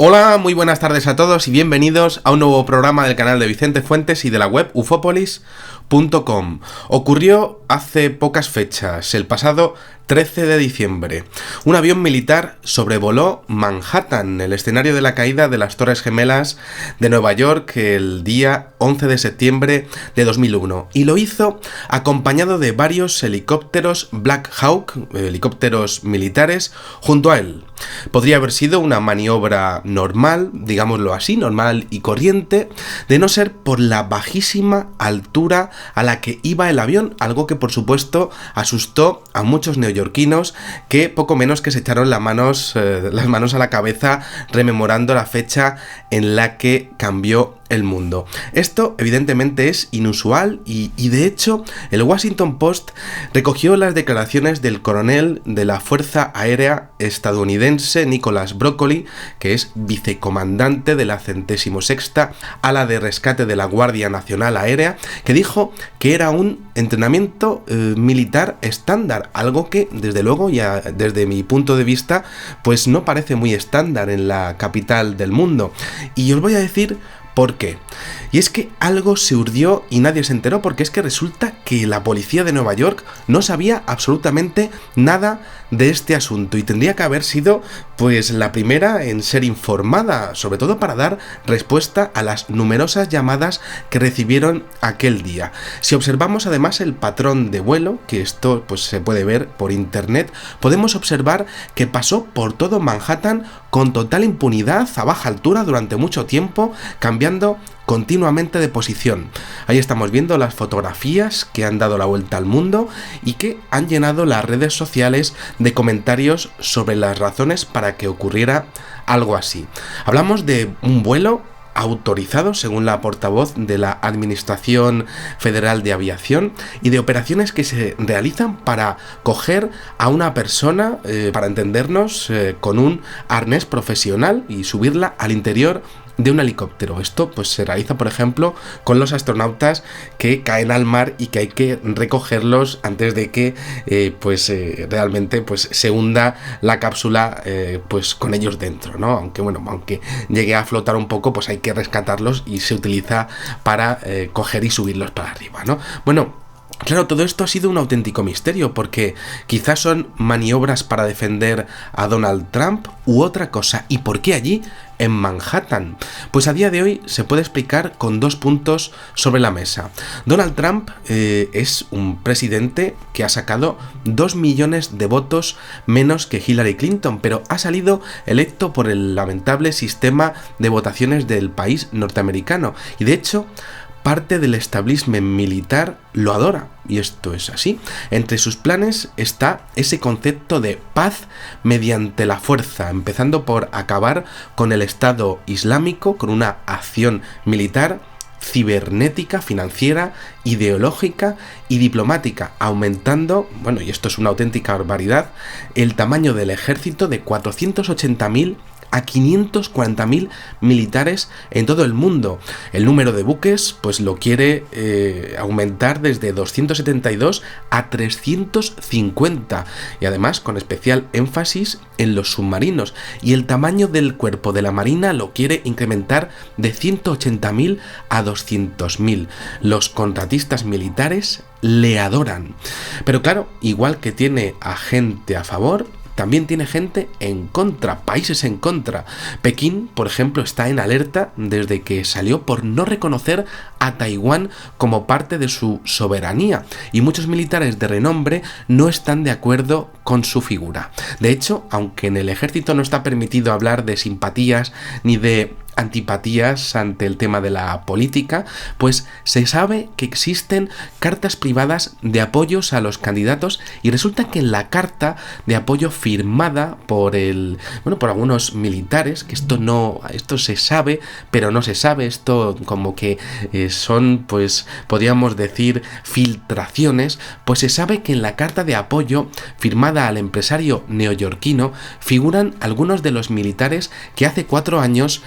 Hola, muy buenas tardes a todos y bienvenidos a un nuevo programa del canal de Vicente Fuentes y de la web ufopolis.com. Ocurrió hace pocas fechas, el pasado 13 de diciembre. Un avión militar sobrevoló Manhattan, el escenario de la caída de las Torres Gemelas de Nueva York, el día 11 de septiembre de 2001. Y lo hizo acompañado de varios helicópteros Black Hawk, helicópteros militares, junto a él. Podría haber sido una maniobra normal, digámoslo así, normal y corriente, de no ser por la bajísima altura a la que iba el avión, algo que por supuesto asustó a muchos neoyorquinos que poco menos que se echaron las manos a la cabeza rememorando la fecha en la que cambió el mundo. Esto evidentemente es inusual y de hecho el Washington Post recogió las declaraciones del coronel de la Fuerza Aérea estadounidense Nicholas Broccoli, que es vicecomandante de la 106ª ala de rescate de la Guardia Nacional Aérea, que dijo que era un entrenamiento militar estándar, algo que desde luego ya desde mi punto de vista pues no parece muy estándar en la capital del mundo. Y os voy a decir ¿por qué? Y es que algo se urdió y nadie se enteró, porque es que resulta que la policía de Nueva York no sabía absolutamente nada de este asunto y tendría que haber sido pues la primera en ser informada, sobre todo para dar respuesta a las numerosas llamadas que recibieron aquel día. Si observamos además el patrón de vuelo, que esto pues se puede ver por internet, podemos observar que pasó por todo Manhattan con total impunidad a baja altura durante mucho tiempo, cambiando continuamente de posición. Ahí estamos viendo las fotografías que han dado la vuelta al mundo y que han llenado las redes sociales de comentarios sobre las razones para que ocurriera algo así. Hablamos de un vuelo autorizado según la portavoz de la Administración Federal de Aviación y de operaciones que se realizan para coger a una persona, para entendernos, con un arnés profesional y subirla al interior de un helicóptero. Esto pues se realiza, por ejemplo, con los astronautas que caen al mar y que hay que recogerlos antes de que realmente pues se hunda la cápsula pues con ellos dentro, ¿no? Aunque llegue a flotar un poco, pues hay que rescatarlos y se utiliza para coger y subirlos para arriba, ¿no? Bueno, claro, todo esto ha sido un auténtico misterio, porque quizás son maniobras para defender a Donald Trump u otra cosa. ¿Y por qué allí, en Manhattan? Pues a día de hoy se puede explicar con dos puntos sobre la mesa. Donald Trump es un presidente que ha sacado 2 millones de votos menos que Hillary Clinton, pero ha salido electo por el lamentable sistema de votaciones del país norteamericano. Y de hecho, parte del establishment militar lo adora, y esto es así. Entre sus planes está ese concepto de paz mediante la fuerza, empezando por acabar con el Estado Islámico con una acción militar, cibernética, financiera, ideológica y diplomática, aumentando, y esto es una auténtica barbaridad, el tamaño del ejército de 480.000 a 540.000 militares en todo el mundo. El número de buques pues lo quiere aumentar desde 272 a 350, y además con especial énfasis en los submarinos, y el tamaño del cuerpo de la Marina lo quiere incrementar de 180.000 a 200.000. Los contratistas militares le adoran. Pero claro, igual que tiene a gente a favor, también tiene gente en contra, países en contra. Pekín, por ejemplo, está en alerta desde que salió por no reconocer a Taiwán como parte de su soberanía, y muchos militares de renombre no están de acuerdo con su figura. De hecho, aunque en el ejército no está permitido hablar de simpatías ni de antipatías ante el tema de la política, pues se sabe que existen cartas privadas de apoyos a los candidatos, y resulta que en la carta de apoyo firmada por por algunos militares, que esto se sabe, pero no se sabe, esto como que son, pues podríamos decir, filtraciones, pues se sabe que en la carta de apoyo firmada al empresario neoyorquino figuran algunos de los militares que hace 4 años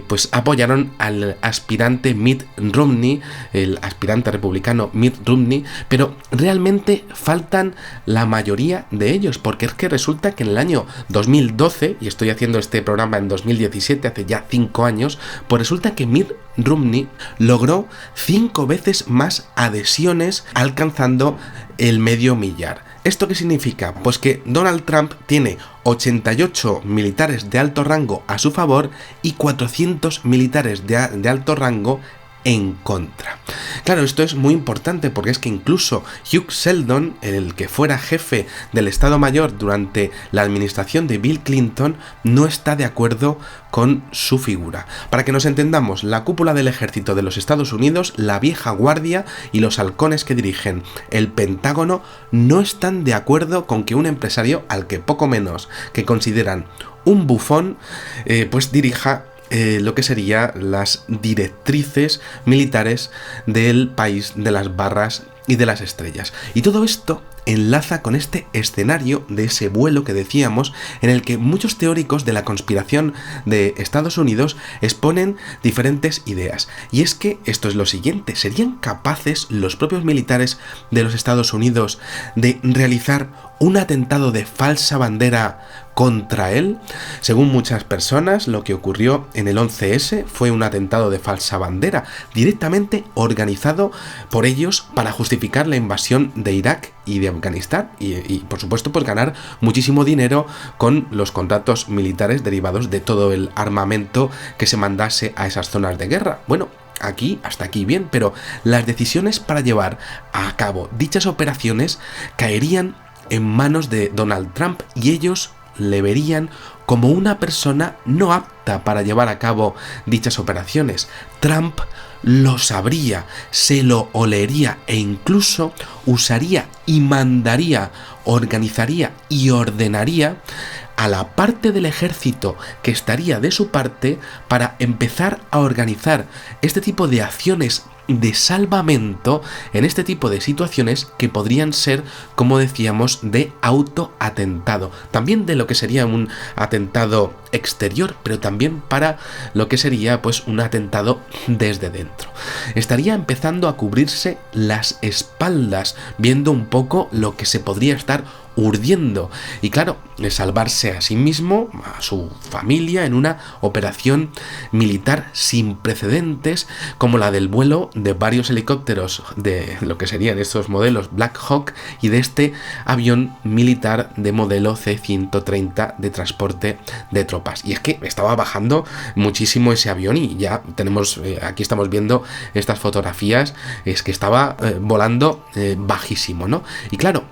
pues apoyaron al aspirante Mitt Romney, el aspirante republicano Mitt Romney, pero realmente faltan la mayoría de ellos, porque es que resulta que en el año 2012, y estoy haciendo este programa en 2017, hace ya 5 años, pues resulta que Mitt Romney logró 5 veces más adhesiones, alcanzando el medio millar. ¿Esto qué significa? Pues que Donald Trump tiene 88 militares de alto rango a su favor y 400 militares de alto rango en contra. Claro, esto es muy importante porque es que incluso Hugh Sheldon, el que fuera jefe del Estado Mayor durante la administración de Bill Clinton, no está de acuerdo con su figura. Para que nos entendamos, la cúpula del ejército de los Estados Unidos, la vieja guardia y los halcones que dirigen el Pentágono no están de acuerdo con que un empresario al que poco menos que consideran un bufón, pues dirija lo que serían las directrices militares del país de las barras y de las estrellas. Y todo esto enlaza con este escenario de ese vuelo que decíamos, en el que muchos teóricos de la conspiración de Estados Unidos exponen diferentes ideas. Y es que esto es lo siguiente: ¿serían capaces los propios militares de los Estados Unidos de realizar un atentado de falsa bandera contra él? Según muchas personas, lo que ocurrió en el 11S fue un atentado de falsa bandera, directamente organizado por ellos para justificar la invasión de Irak y de Afganistán y por supuesto pues ganar muchísimo dinero con los contratos militares derivados de todo el armamento que se mandase a esas zonas de guerra. Bueno, hasta aquí bien, pero las decisiones para llevar a cabo dichas operaciones caerían en manos de Donald Trump y ellos le verían como una persona no apta para llevar a cabo dichas operaciones. Trump lo sabría, se lo olería e incluso usaría y mandaría, organizaría y ordenaría a la parte del ejército que estaría de su parte para empezar a organizar este tipo de acciones de salvamento en este tipo de situaciones que podrían ser, como decíamos, de autoatentado. También de lo que sería un atentado exterior, pero también para lo que sería pues un atentado desde dentro. Estaría empezando a cubrirse las espaldas, viendo un poco lo que se podría estar urdiendo y claro, salvarse a sí mismo, a su familia, en una operación militar sin precedentes como la del vuelo de varios helicópteros de lo que serían estos modelos Black Hawk y de este avión militar de modelo C-130 de transporte de tropas. Y es que estaba bajando muchísimo ese avión y ya tenemos, aquí estamos viendo estas fotografías, es que estaba volando bajísimo, ¿no? Y claro,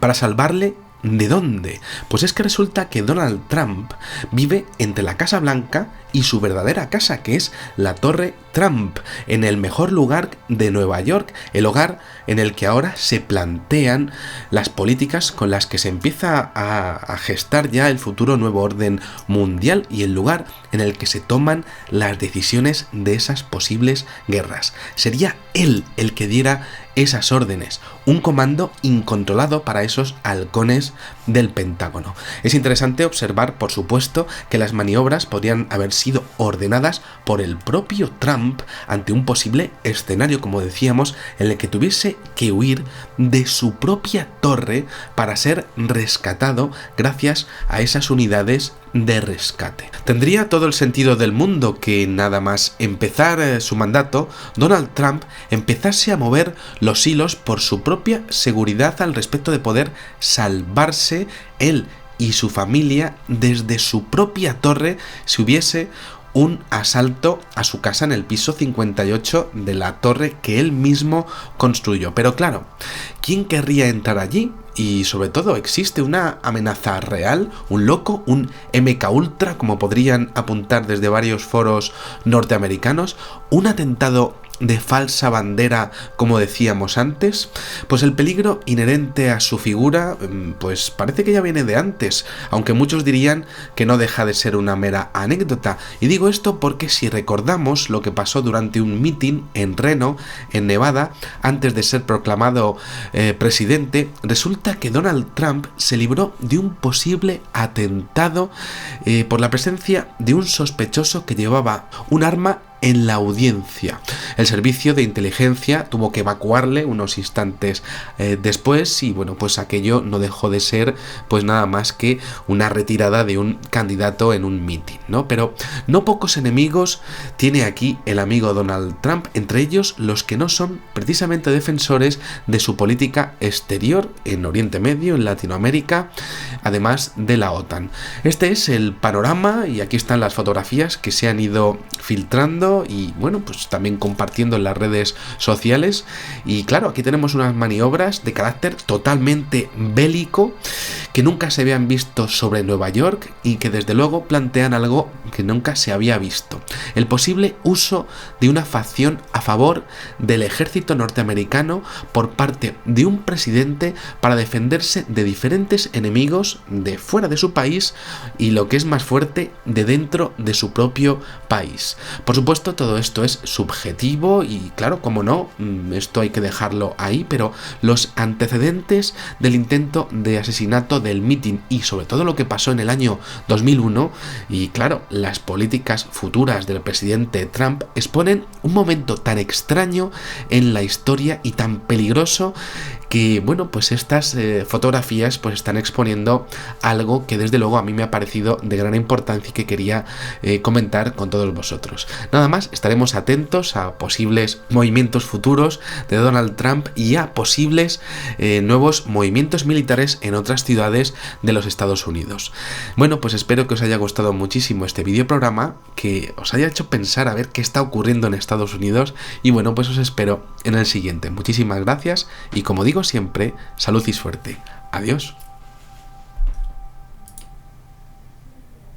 para salvarle, ¿de dónde? Pues es que resulta que Donald Trump vive entre la Casa Blanca y su verdadera casa, que es la Torre Trump, en el mejor lugar de Nueva York, el hogar en el que ahora se plantean las políticas con las que se empieza a gestar ya el futuro nuevo orden mundial y el lugar en el que se toman las decisiones de esas posibles guerras. Sería él el que diera esas órdenes, un comando incontrolado para esos halcones del Pentágono. Es interesante observar, por supuesto, que las maniobras podrían haber sido ordenadas por el propio Trump ante un posible escenario, como decíamos, en el que tuviese que huir de su propia torre para ser rescatado gracias a esas unidades de rescate. Tendría todo el sentido del mundo que nada más empezar su mandato, Donald Trump empezase a mover los hilos por su propia seguridad al respecto de poder salvarse él y su familia desde su propia torre si hubiese un asalto a su casa en el piso 58 de la torre que él mismo construyó. Pero claro, ¿quién querría entrar allí? Y sobre todo, ¿existe una amenaza real? ¿Un loco? ¿Un MK Ultra? Como podrían apuntar desde varios foros norteamericanos. ¿Un atentado de falsa bandera, como decíamos antes? Pues el peligro inherente a su figura, pues parece que ya viene de antes, aunque muchos dirían que no deja de ser una mera anécdota. Y digo esto porque si recordamos lo que pasó durante un mitin en Reno, en Nevada, antes de ser proclamado presidente, resulta que Donald Trump se libró de un posible atentado por la presencia de un sospechoso que llevaba un arma en la audiencia. El servicio de inteligencia tuvo que evacuarle unos instantes después y bueno, pues aquello no dejó de ser pues nada más que una retirada de un candidato en un mitin, ¿no? Pero no pocos enemigos tiene aquí el amigo Donald Trump, entre ellos los que no son precisamente defensores de su política exterior en Oriente Medio, en Latinoamérica, además de la OTAN. Este es el panorama y aquí están las fotografías que se han ido filtrando y bueno, pues también compartiendo en las redes sociales. Y claro, aquí tenemos unas maniobras de carácter totalmente bélico que nunca se habían visto sobre Nueva York y que desde luego plantean algo que nunca se había visto: el posible uso de una facción a favor del ejército norteamericano por parte de un presidente para defenderse de diferentes enemigos de fuera de su país y, lo que es más fuerte, de dentro de su propio país. Por supuesto, todo esto es subjetivo y claro, como no, esto hay que dejarlo ahí, pero los antecedentes del intento de asesinato del mitin y sobre todo lo que pasó en el año 2001 y claro, las políticas futuras del presidente Trump exponen un momento tan extraño en la historia y tan peligroso que bueno, pues estas fotografías pues están exponiendo algo que desde luego a mí me ha parecido de gran importancia y que quería comentar con todos vosotros. Nada más, estaremos atentos a posibles movimientos futuros de Donald Trump y a posibles nuevos movimientos militares en otras ciudades de los Estados Unidos. Bueno, pues espero que os haya gustado muchísimo este videoprograma, que os haya hecho pensar a ver qué está ocurriendo en Estados Unidos y bueno, pues os espero en el siguiente. Muchísimas gracias y como digo siempre, salud y suerte. Adiós.